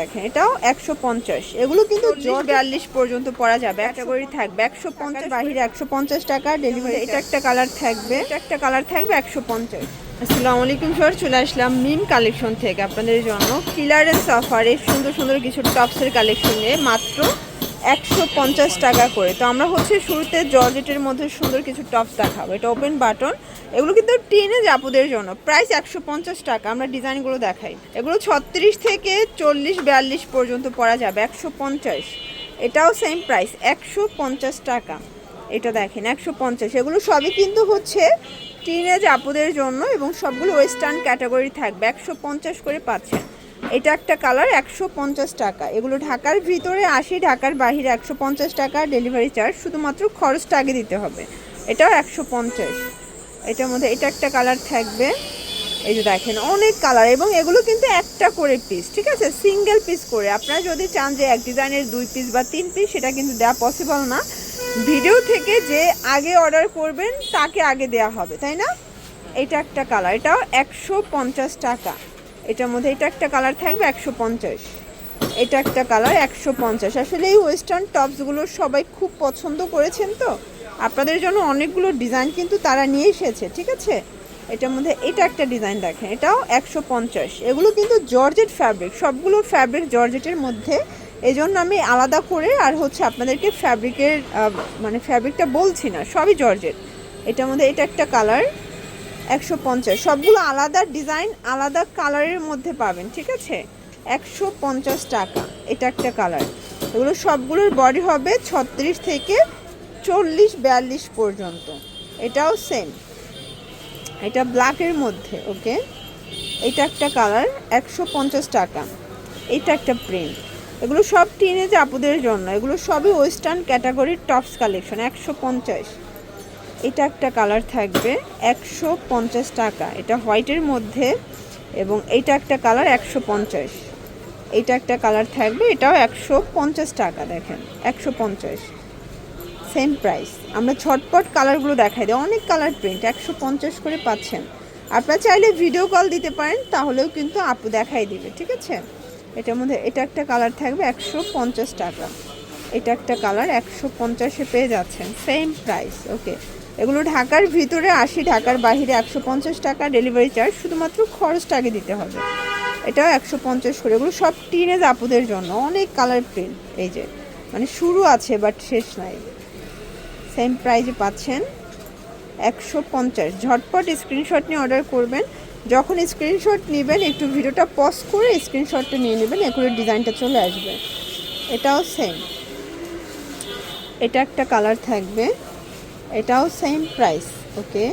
দেখেন, এটাও 150। এগুলো কিন্তু 42 পর্যন্ত পরা যাবে, ক্যাটাগরি থাকবে 150, বাহিরে 150 টাকা ডেলিভারি। এটা একটা কালার থাকবে, এটা একটা কালার থাকবে 150। আসসালামু আলাইকুম স্যার, চলে আসলাম মিম কালেকশন থেকে আপনাদের জন্য ক্লিয়ারেন্স অফারে সুন্দর সুন্দর কিছু টপসের কালেকশন নিয়ে মাত্র 150 টাকা করে। তো আমরা হচ্ছে শুরুতে জর্জেটের মধ্যে সুন্দর কিছু টপস দেখাবো। এটা ওপেন বাটন, এগুলো কিন্তু টিনেজ আপুদের জন্য, প্রাইস 150 টাকা। আমরা ডিজাইনগুলো দেখাই, এগুলো 36 থেকে 40-42 পর্যন্ত পরা যাবে, 150। এটাও সেম প্রাইস 150 টাকা। এটা দেখেন 150। এগুলো সবই কিন্তু হচ্ছে টিনেজ আপুদের জন্য এবং সবগুলো ওয়েস্টার্ন ক্যাটাগরি থাকবে, 150 করে পাচ্ছেন। এটা একটা কালার 150 টাকা। এগুলো ঢাকার ভিতরে 80, ঢাকার বাহিরে 150 টাকা ডেলিভারি চার্জ, শুধুমাত্র খরচটা আগে দিতে হবে। এটাও 150। এটার মধ্যে এটা একটা কালার থাকবে, এই যে দেখেন অনেক কালার, এবং এগুলো কিন্তু একটা করে পিস, ঠিক আছে, সিঙ্গেল পিস করে। আপনারা যদি চান যে এক ডিজাইনের 2 পিস বা 3 পিস, সেটা কিন্তু দেওয়া পসিবল না। ভিডিও থেকে যে আগে অর্ডার করবেন তাকে আগে দেয়া হবে, তাই না? এটা একটা কালার, এটাও 150 টাকা। এটার মধ্যে এটা একটা কালার থাকবে 150। এটা একটা কালার 150। আসলে এই ওয়েস্টার্ন টপসগুলো সবাই খুব পছন্দ করেছেন, তো আপনাদের জন্য অনেকগুলো ডিজাইন কিন্তু তারা নিয়ে এসেছে, ঠিক আছে। এটার মধ্যে এটা একটা ডিজাইন দেখেন, এটাও 150। এগুলো কিন্তু জর্জেট ফ্যাব্রিক, সবগুলো ফ্যাব্রিক জর্জেটের মধ্যে, এই জন্য আমি আলাদা করে আর হচ্ছে আপনাদেরকে ফ্যাব্রিকের মানে ফ্যাব্রিকটা বলছি না, সবই জর্জেট। এটার মধ্যে এটা একটা কালার 150। সবগুলো আলাদা ডিজাইন, আলাদা কালারের মধ্যে পাবেন, ঠিক আছে, 150 টাকা। এটা একটা কালার। এগুলো সবগুলোর বডি হবে 36 থেকে 40-42 পর্যন্ত। এটাও সেম, এটা ব্ল্যাকের মধ্যে, ওকে। এটা একটা কালার 150 টাকা। এটা একটা প্রিন্ট। এগুলো সব টিনেজ আপুদের জন্য, এগুলো সবই ওয়েস্টার্ন ক্যাটাগরির টপস কালেকশন, 150। এটা একটা কালার থাকবে 150 টাকা। এটা হোয়াইটের মধ্যে, এবং এইটা একটা কালার 150। এইটা একটা কালার থাকবে, এটাও 150 টাকা। দেখেন 150, সেম প্রাইস। আমরা ঝটপট কালারগুলো দেখাই দিই, অনেক কালার প্রিন্ট, 150 করে পাচ্ছেন। আপনারা চাইলে ভিডিও কল দিতে পারেন, তাহলেও কিন্তু আপু দেখাই দিবে, ঠিক আছে। এটার মধ্যে এটা একটা কালার থাকবে 150 টাকা। এটা একটা কালার 150-এ পেয়ে যাচ্ছেন, সেম প্রাইস, ওকে। এগুলো ঢাকার ভিতরে 80, ঢাকার বাহিরে 150 টাকা ডেলিভারি চার্জ, শুধুমাত্র খরচটা আগে দিতে হবে। এটাও 150 করে। এগুলো সব টিনেজ আপুদের জন্য, অনেক কালার প্রিন্ট, এই যে মানে শুরু আছে বাট শেষ নাই। সেম প্রাইসে পাচ্ছেন 150। ঝটপট স্ক্রিনশট নিয়ে অর্ডার করবেন। যখন স্ক্রিনশট নেবেন একটু ভিডিওটা পজ করে স্ক্রিনশটটা নিয়ে নেবেন, এগুলোর ডিজাইনটা চলে আসবে। এটাও সেম, এটা একটা কালার থাকবে, এটাও সেম প্রাইস, ওকে।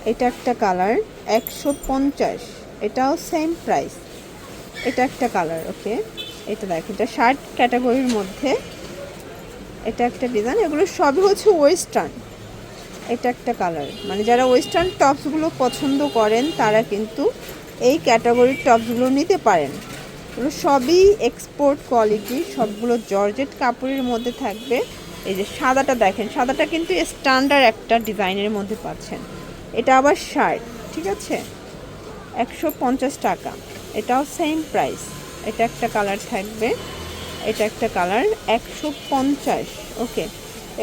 এটা একটা কালার 150, এটাও সেম প্রাইস। এটা একটা কালার, ওকে। এটা দেখেন, এটা শার্ট ক্যাটাগরির মধ্যে, এটা একটা ডিজাইন। এগুলো সবই হচ্ছে ওয়েস্টার্ন। এটা একটা কালার, মানে যারা ওয়েস্টার্ন টপসগুলো পছন্দ করেন তারা কিন্তু এই ক্যাটাগরির টপসগুলো নিতে পারেন। এগুলো সবই এক্সপোর্ট কোয়ালিটি, সবগুলো জর্জেট কাপড়ের মধ্যে থাকবে। এই যে সাদাটা দেখেন, সাদাটা কিন্তু স্ট্যান্ডার্ড একটা ডিজাইনের মধ্যে পাচ্ছেন। এটা আবার শার্ট, ঠিক আছে, 150 টাকা। এটাও সেম প্রাইস। এটা একটা কালার থাকবে, এটা একটা কালার 150, ওকে।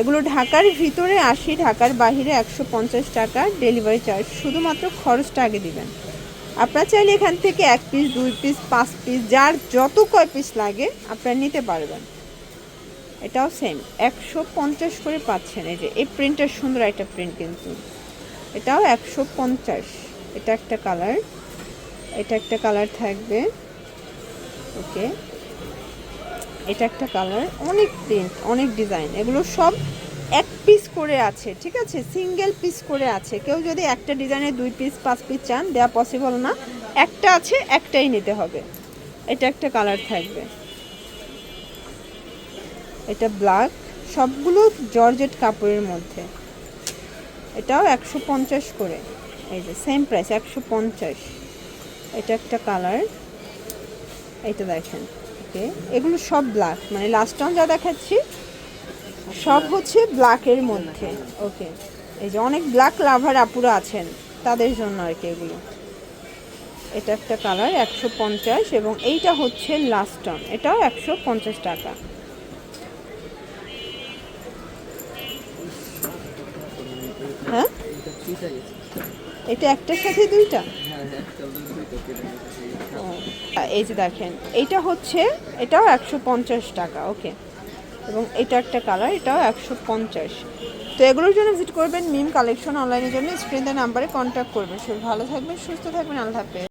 এগুলো ঢাকার ভিতরে 80, ঢাকার বাহিরে 150 টাকা ডেলিভারি চার্জ, শুধুমাত্র খরচটা আগে দিবেন। আপনারা চাইলে এখান থেকে 1 পিস, 2 পিস, 5 পিস, যার যত কয় পিস লাগে আপনারা নিতে পারবেন। এটাও সেম 150 করে পাচ্ছেন। এই যে এই প্রিন্টটা সুন্দর একটা প্রিন্ট, কিন্তু এটাও 150। এটা একটা কালার, এটা একটা কালার থাকবে, ওকে। এটা একটা কালার, অনেক প্রিন্ট, অনেক ডিজাইন। এগুলো সব 1 পিস করে আছে, ঠিক আছে, সিঙ্গেল পিস করে আছে। কেউ যদি একটা ডিজাইনে 2 পিস, 5 পিস চান, দেওয়া পসিবল না। একটা আছে, একটাই নিতে হবে। এটা একটা কালার থাকবে, এটা ব্ল্যাক, সবগুলো জর্জেট কাপড়ের মধ্যে। এটাও 150 করে, এই যে সেম প্রাইস 150। এটা একটা কালার, এইটা দেখেন, ওকে। এগুলো সব ব্ল্যাক, মানে লাস্ট অন যা দেখাচ্ছি সব হচ্ছে ব্ল্যাকের মধ্যে, ওকে। এই যে অনেক ব্ল্যাক লাভার আপুরা আছেন তাদের জন্য আর কি এগুলো। এটা একটা কালার 150 এবং এইটা হচ্ছে লাস্ট টন, এটাও 150 টাকা। হ্যাঁ, এটা একটার সাথে দুইটা। এই যে দেখেন এইটা হচ্ছে, এটাও 150 টাকা। ওকে, এবং এটা একটা কালার, এটাও 150। তো এগুলোর জন্য ভিজিট করবেন মিম কালেকশন অনলাইনের জন্য স্ক্রিনের নাম্বারে কন্ট্যাক্ট করবেন। সবাই ভালো থাকবেন, সুস্থ থাকবেন, আল্লাহ হাফেজ।